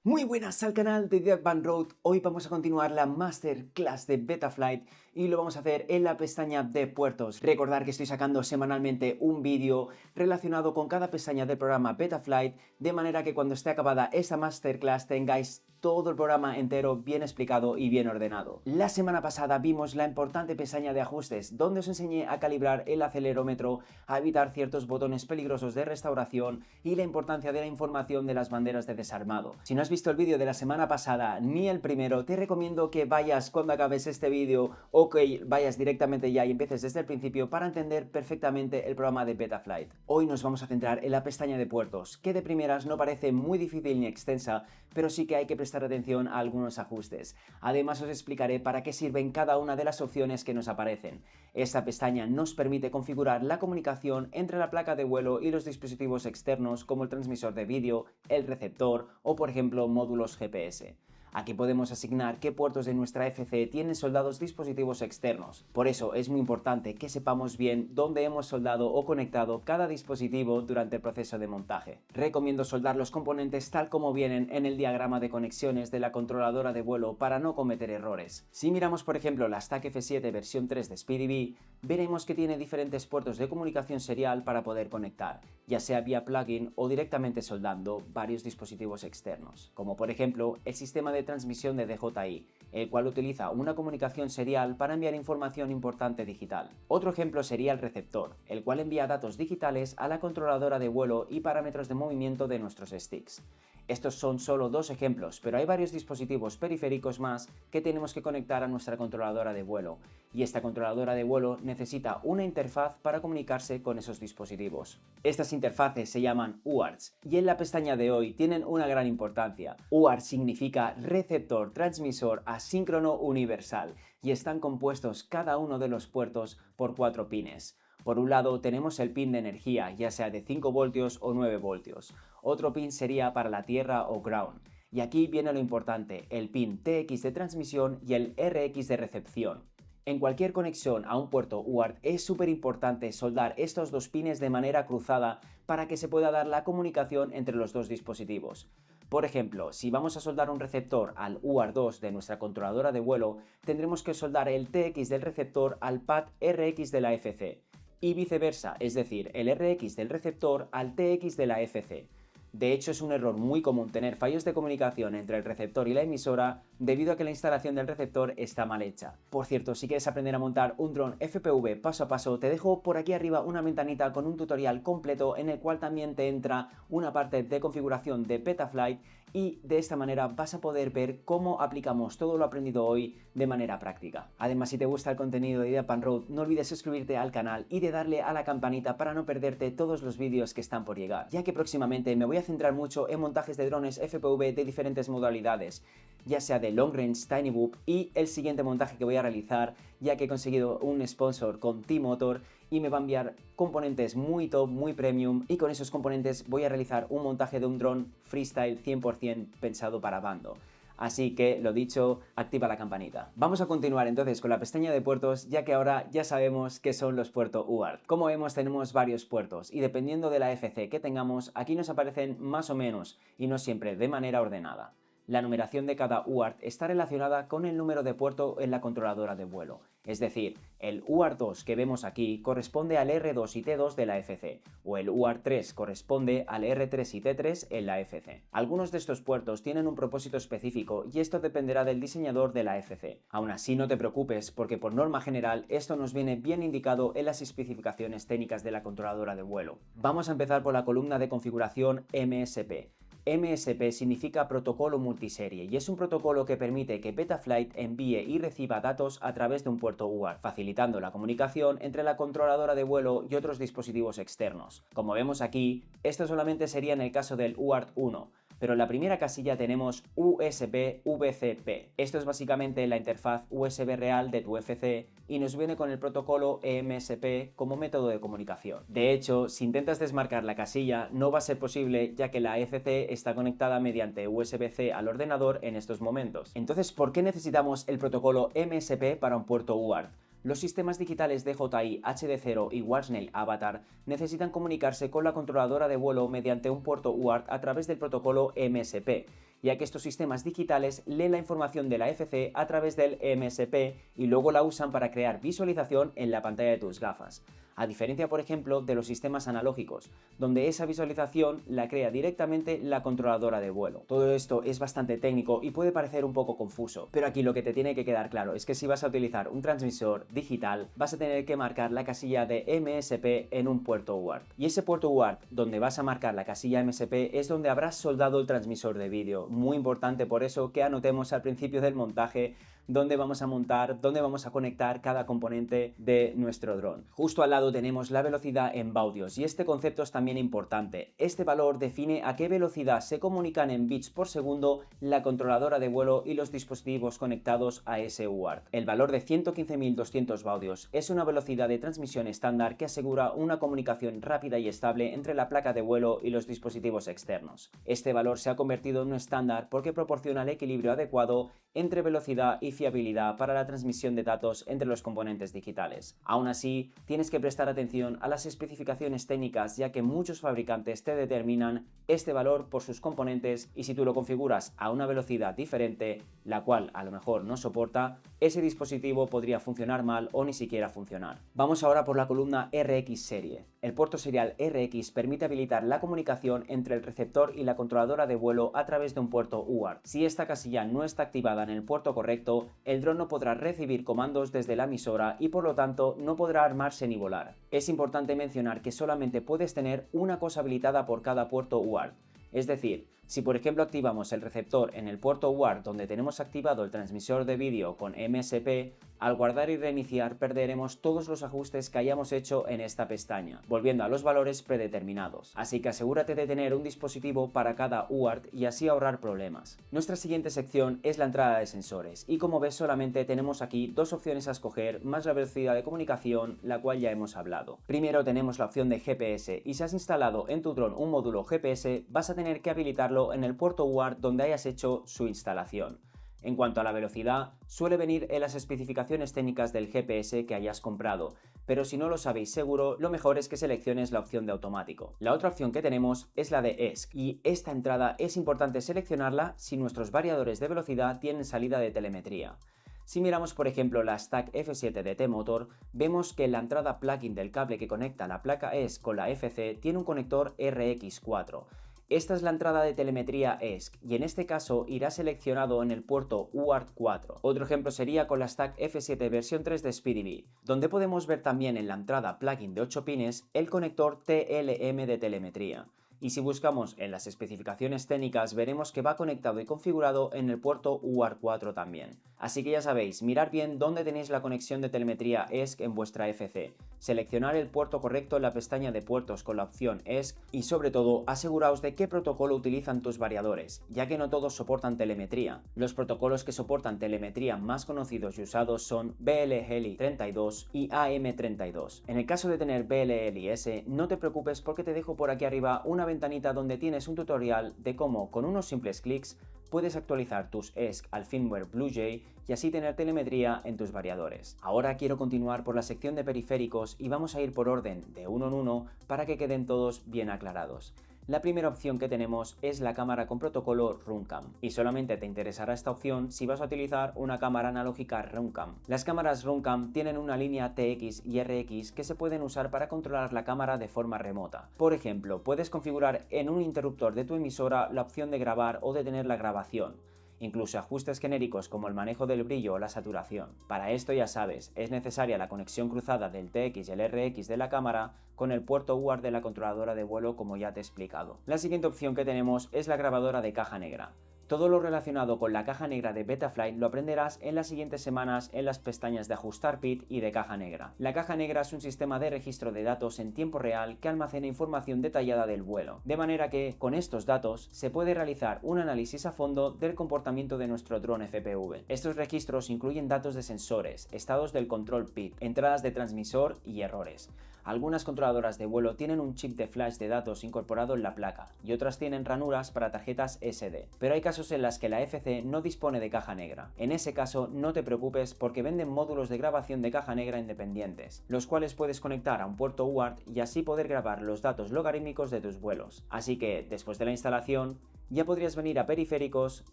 Muy buenas al canal de Didac Van Road. Hoy vamos a continuar la masterclass de Betaflight y lo vamos a hacer en la pestaña de puertos. Recordar que estoy sacando semanalmente un vídeo relacionado con cada pestaña del programa Betaflight, de manera que cuando esté acabada esta masterclass tengáis todo el programa entero bien explicado y bien ordenado. La semana pasada vimos la importante pestaña de ajustes, donde os enseñé a calibrar el acelerómetro, a evitar ciertos botones peligrosos de restauración y la importancia de la información de las banderas de desarmado. Si no has visto el vídeo de la semana pasada ni el primero, te recomiendo que vayas cuando acabes este vídeo o que vayas directamente ya y empieces desde el principio para entender perfectamente el programa de Betaflight. Hoy nos vamos a centrar en la pestaña de puertos, que de primeras no parece muy difícil ni extensa, pero sí que hay que prestar atención a algunos ajustes. Además os explicaré para qué sirven cada una de las opciones que nos aparecen. Esta pestaña nos permite configurar la comunicación entre la placa de vuelo y los dispositivos externos como el transmisor de vídeo, el receptor o por ejemplo módulos GPS. Aquí podemos asignar qué puertos de nuestra FC tienen soldados dispositivos externos. Por eso es muy importante que sepamos bien dónde hemos soldado o conectado cada dispositivo durante el proceso de montaje. Recomiendo soldar los componentes tal como vienen en el diagrama de conexiones de la controladora de vuelo para no cometer errores. Si miramos por ejemplo la Stack F7 versión 3 de SpeedyBee, veremos que tiene diferentes puertos de comunicación serial para poder conectar, ya sea vía plugin o directamente soldando varios dispositivos externos, como por ejemplo el sistema de transmisión de DJI, el cual utiliza una comunicación serial para enviar información importante digital. Otro ejemplo sería el receptor, el cual envía datos digitales a la controladora de vuelo y parámetros de movimiento de nuestros sticks. Estos son solo dos ejemplos, pero hay varios dispositivos periféricos más que tenemos que conectar a nuestra controladora de vuelo, y esta controladora de vuelo necesita una interfaz para comunicarse con esos dispositivos. Estas interfaces se llaman UARTs y en la pestaña de hoy tienen una gran importancia. UART significa receptor transmisor asíncrono universal y están compuestos cada uno de los puertos por 4 pines. Por un lado tenemos el pin de energía, ya sea de 5 voltios o 9 voltios. Otro pin sería para la tierra o ground. Y aquí viene lo importante, el pin TX de transmisión y el RX de recepción. En cualquier conexión a un puerto UART es súper importante soldar estos dos pines de manera cruzada para que se pueda dar la comunicación entre los dos dispositivos. Por ejemplo, si vamos a soldar un receptor al UART2 de nuestra controladora de vuelo, tendremos que soldar el TX del receptor al pad RX de la FC. Y viceversa, es decir, el RX del receptor al TX de la FC. De hecho, es un error muy común tener fallos de comunicación entre el receptor y la emisora debido a que la instalación del receptor está mal hecha. Por cierto, si quieres aprender a montar un dron FPV paso a paso, te dejo por aquí arriba una ventanita con un tutorial completo en el cual también te entra una parte de configuración de Betaflight y de esta manera vas a poder ver cómo aplicamos todo lo aprendido hoy de manera práctica. Además, si te gusta el contenido de Didac Van Road, no olvides suscribirte al canal y de darle a la campanita para no perderte todos los vídeos que están por llegar, ya que próximamente me voy a centrar mucho en montajes de drones FPV de diferentes modalidades, ya sea de Long Range, Tiny Boop y el siguiente montaje que voy a realizar, ya que he conseguido un sponsor con T-Motor y me va a enviar componentes muy top, muy premium, y con esos componentes voy a realizar un montaje de un dron freestyle 100% pensado para bando. Así que, lo dicho, activa la campanita. Vamos a continuar entonces con la pestaña de puertos, ya que ahora ya sabemos qué son los puertos UART. Como vemos, tenemos varios puertos y dependiendo de la FC que tengamos, aquí nos aparecen más o menos y no siempre de manera ordenada. La numeración de cada UART está relacionada con el número de puerto en la controladora de vuelo. Es decir, el UART2 que vemos aquí corresponde al R2 y T2 de la FC, o el UART3 corresponde al R3 y T3 en la FC. Algunos de estos puertos tienen un propósito específico y esto dependerá del diseñador de la FC. Aún así, no te preocupes porque por norma general esto nos viene bien indicado en las especificaciones técnicas de la controladora de vuelo. Vamos a empezar por la columna de configuración MSP. MSP significa protocolo multiserie y es un protocolo que permite que Betaflight envíe y reciba datos a través de un puerto UART, facilitando la comunicación entre la controladora de vuelo y otros dispositivos externos. Como vemos aquí, esto solamente sería en el caso del UART 1, pero en la primera casilla tenemos USB VCP. Esto es básicamente la interfaz USB real de tu FC y nos viene con el protocolo EMSP como método de comunicación. De hecho, si intentas desmarcar la casilla no va a ser posible ya que la FC está conectada mediante USB-C al ordenador en estos momentos. Entonces, ¿por qué necesitamos el protocolo MSP para un puerto UART? Los sistemas digitales DJI HD0 y Watchnail Avatar necesitan comunicarse con la controladora de vuelo mediante un puerto UART a través del protocolo MSP, ya que estos sistemas digitales leen la información de la FC a través del MSP y luego la usan para crear visualización en la pantalla de tus gafas. A diferencia, por ejemplo, de los sistemas analógicos, donde esa visualización la crea directamente la controladora de vuelo. Todo esto es bastante técnico y puede parecer un poco confuso, pero aquí lo que te tiene que quedar claro es que si vas a utilizar un transmisor digital, vas a tener que marcar la casilla de MSP en un puerto UART. Y ese puerto UART donde vas a marcar la casilla MSP es donde habrás soldado el transmisor de vídeo. Muy importante por eso que anotemos al principio del montaje dónde vamos a montar, dónde vamos a conectar cada componente de nuestro dron. Justo al lado tenemos la velocidad en baudios y este concepto es también importante. Este valor define a qué velocidad se comunican en bits por segundo la controladora de vuelo y los dispositivos conectados a ese UART. El valor de 115.200 baudios es una velocidad de transmisión estándar que asegura una comunicación rápida y estable entre la placa de vuelo y los dispositivos externos. Este valor se ha convertido en un estándar porque proporciona el equilibrio adecuado entre velocidad y fiabilidad para la transmisión de datos entre los componentes digitales. Aún así, tienes que prestar atención a las especificaciones técnicas, ya que muchos fabricantes te determinan este valor por sus componentes y si tú lo configuras a una velocidad diferente, la cual a lo mejor no soporta, ese dispositivo podría funcionar mal o ni siquiera funcionar. Vamos ahora por la columna RX serie. El puerto serial RX permite habilitar la comunicación entre el receptor y la controladora de vuelo a través de un puerto UART. Si esta casilla no está activada en el puerto correcto, el dron no podrá recibir comandos desde la emisora y por lo tanto no podrá armarse ni volar. Es importante mencionar que solamente puedes tener una cosa habilitada por cada puerto UART. Es decir, si por ejemplo activamos el receptor en el puerto UART donde tenemos activado el transmisor de vídeo con MSP, al guardar y reiniciar perderemos todos los ajustes que hayamos hecho en esta pestaña, volviendo a los valores predeterminados. Así que asegúrate de tener un dispositivo para cada UART y así ahorrar problemas. Nuestra siguiente sección es la entrada de sensores y como ves solamente tenemos aquí dos opciones a escoger más la velocidad de comunicación, la cual ya hemos hablado. Primero tenemos la opción de GPS y si has instalado en tu dron un módulo GPS vas a tener que habilitarlo en el puerto UART donde hayas hecho su instalación. En cuanto a la velocidad, suele venir en las especificaciones técnicas del GPS que hayas comprado, pero si no lo sabéis seguro, lo mejor es que selecciones la opción de automático. La otra opción que tenemos es la de ESC, y esta entrada es importante seleccionarla si nuestros variadores de velocidad tienen salida de telemetría. Si miramos por ejemplo la Stack F7 de T-Motor, vemos que la entrada plugin del cable que conecta la placa ESC con la FC tiene un conector RX4. Esta es la entrada de telemetría ESC y en este caso irá seleccionado en el puerto UART4. Otro ejemplo sería con la Stack F7 versión 3 de SpeedyBee, donde podemos ver también en la entrada plugin de 8 pines el conector TLM de telemetría. Y si buscamos en las especificaciones técnicas veremos que va conectado y configurado en el puerto UART4 también. Así que ya sabéis, mirar bien dónde tenéis la conexión de telemetría ESC en vuestra FC, seleccionar el puerto correcto en la pestaña de puertos con la opción ESC y sobre todo aseguraos de qué protocolo utilizan tus variadores, ya que no todos soportan telemetría. Los protocolos que soportan telemetría más conocidos y usados son BLHeli32 y AM32. En el caso de tener BLHeli-S, no te preocupes porque te dejo por aquí arriba una ventanita donde tienes un tutorial de cómo con unos simples clics puedes actualizar tus ESC al firmware BlueJay y así tener telemetría en tus variadores. Ahora quiero continuar por la sección de periféricos y vamos a ir por orden de uno en uno para que queden todos bien aclarados. La primera opción que tenemos es la cámara con protocolo Runcam y solamente te interesará esta opción si vas a utilizar una cámara analógica Runcam. Las cámaras Runcam tienen una línea TX y RX que se pueden usar para controlar la cámara de forma remota. Por ejemplo, puedes configurar en un interruptor de tu emisora la opción de grabar o detener la grabación. Incluso ajustes genéricos como el manejo del brillo o la saturación. Para esto ya sabes, es necesaria la conexión cruzada del TX y el RX de la cámara con el puerto UART de la controladora de vuelo como ya te he explicado. La siguiente opción que tenemos es la grabadora de caja negra. Todo lo relacionado con la caja negra de Betaflight lo aprenderás en las siguientes semanas en las pestañas de ajustar PID y de caja negra. La caja negra es un sistema de registro de datos en tiempo real que almacena información detallada del vuelo, de manera que con estos datos se puede realizar un análisis a fondo del comportamiento de nuestro dron FPV. Estos registros incluyen datos de sensores, estados del control PID, entradas de transmisor y errores. Algunas controladoras de vuelo tienen un chip de flash de datos incorporado en la placa y otras tienen ranuras para tarjetas SD, pero hay casos en las que la FC no dispone de caja negra. En ese caso no te preocupes porque venden módulos de grabación de caja negra independientes, los cuales puedes conectar a un puerto UART y así poder grabar los datos logarítmicos de tus vuelos. Así que después de la instalación, Ya podrías venir a periféricos,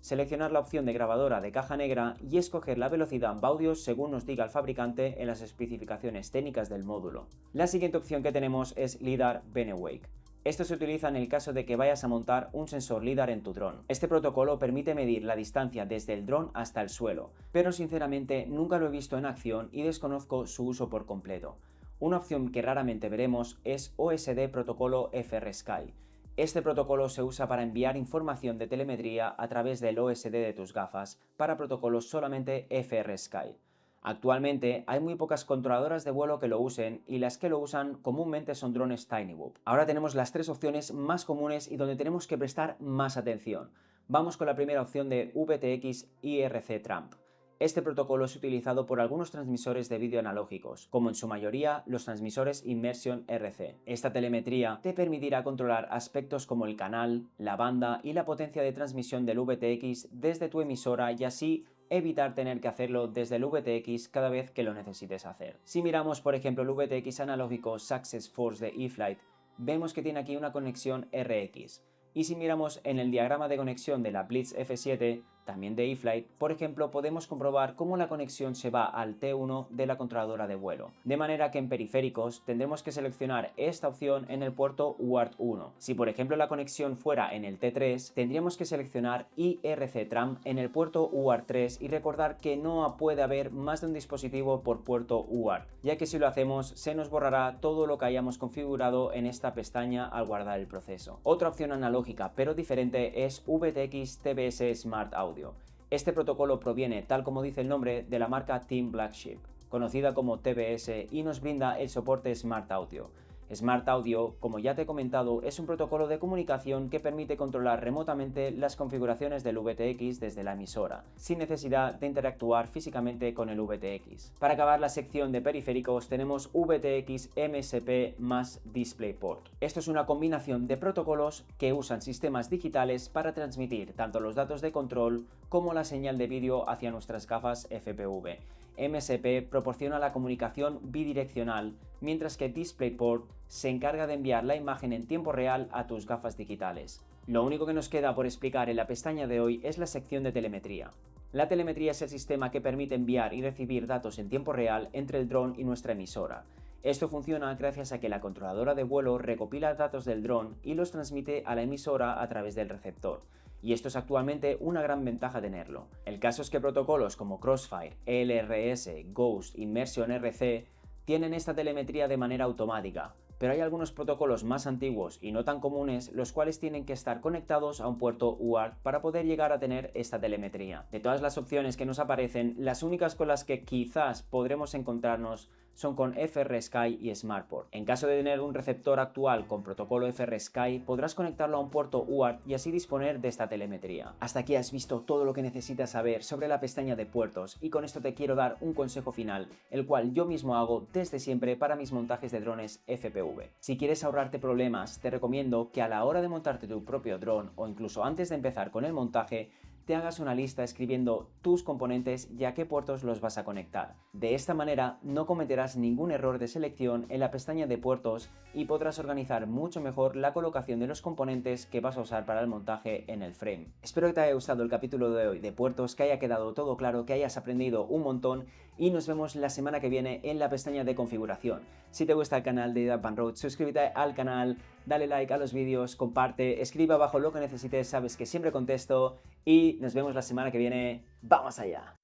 seleccionar la opción de grabadora de caja negra y escoger la velocidad en Baudios según nos diga el fabricante en las especificaciones técnicas del módulo. La siguiente opción que tenemos es LiDAR Benewake. Esto se utiliza en el caso de que vayas a montar un sensor LiDAR en tu dron. Este protocolo permite medir la distancia desde el dron hasta el suelo, pero sinceramente nunca lo he visto en acción y desconozco su uso por completo. Una opción que raramente veremos es OSD Protocolo FrSky. Este protocolo se usa para enviar información de telemetría a través del OSD de tus gafas para protocolos solamente FrSky. Actualmente hay muy pocas controladoras de vuelo que lo usen y las que lo usan comúnmente son drones TinyWhoop. Ahora tenemos las tres opciones más comunes y donde tenemos que prestar más atención. Vamos con la primera opción de VTX IRC Tramp. Este protocolo es utilizado por algunos transmisores de vídeo analógicos, como en su mayoría los transmisores Immersion RC. Esta telemetría te permitirá controlar aspectos como el canal, la banda y la potencia de transmisión del VTX desde tu emisora y así evitar tener que hacerlo desde el VTX cada vez que lo necesites hacer. Si miramos por ejemplo el VTX analógico Success Force de eFlight, vemos que tiene aquí una conexión RX. Y si miramos en el diagrama de conexión de la Blitz F7, también de eFlight, por ejemplo, podemos comprobar cómo la conexión se va al T1 de la controladora de vuelo. De manera que en periféricos tendremos que seleccionar esta opción en el puerto UART 1. Si por ejemplo la conexión fuera en el T3, tendríamos que seleccionar IRC Tram en el puerto UART 3 y recordar que no puede haber más de un dispositivo por puerto UART, ya que si lo hacemos se nos borrará todo lo que hayamos configurado en esta pestaña al guardar el proceso. Otra opción analógica pero diferente es VTX TBS Smart Audio. Este protocolo proviene, tal como dice el nombre, de la marca Team Black Sheep, conocida como TBS, y nos brinda el soporte Smart Audio. Smart Audio, como ya te he comentado, es un protocolo de comunicación que permite controlar remotamente las configuraciones del VTX desde la emisora, sin necesidad de interactuar físicamente con el VTX. Para acabar la sección de periféricos tenemos VTX MSP más DisplayPort. Esto es una combinación de protocolos que usan sistemas digitales para transmitir tanto los datos de control como la señal de vídeo hacia nuestras gafas FPV. MSP proporciona la comunicación bidireccional, mientras que DisplayPort se encarga de enviar la imagen en tiempo real a tus gafas digitales. Lo único que nos queda por explicar en la pestaña de hoy es la sección de telemetría. La telemetría es el sistema que permite enviar y recibir datos en tiempo real entre el dron y nuestra emisora. Esto funciona gracias a que la controladora de vuelo recopila datos del dron y los transmite a la emisora a través del receptor. Y esto es actualmente una gran ventaja tenerlo. El caso es que protocolos como Crossfire, LRS, Ghost, Immersion RC tienen esta telemetría de manera automática, pero hay algunos protocolos más antiguos y no tan comunes los cuales tienen que estar conectados a un puerto UART para poder llegar a tener esta telemetría. De todas las opciones que nos aparecen, las únicas con las que quizás podremos encontrarnos son con FrSky y SmartPort. En caso de tener un receptor actual con protocolo FrSky, podrás conectarlo a un puerto UART y así disponer de esta telemetría. Hasta aquí has visto todo lo que necesitas saber sobre la pestaña de puertos y con esto te quiero dar un consejo final, el cual yo mismo hago desde siempre para mis montajes de drones FPV. Si quieres ahorrarte problemas, te recomiendo que a la hora de montarte tu propio dron o incluso antes de empezar con el montaje, te hagas una lista escribiendo tus componentes y a qué puertos los vas a conectar. De esta manera no cometerás ningún error de selección en la pestaña de puertos y podrás organizar mucho mejor la colocación de los componentes que vas a usar para el montaje en el frame. Espero que te haya gustado el capítulo de hoy de puertos, que haya quedado todo claro, que hayas aprendido un montón y nos vemos la semana que viene en la pestaña de configuración. Si te gusta el canal de DAVPanRoad, suscríbete al canal, dale like a los vídeos, comparte, escribe abajo lo que necesites, sabes que siempre contesto y nos vemos la semana que viene. ¡Vamos allá!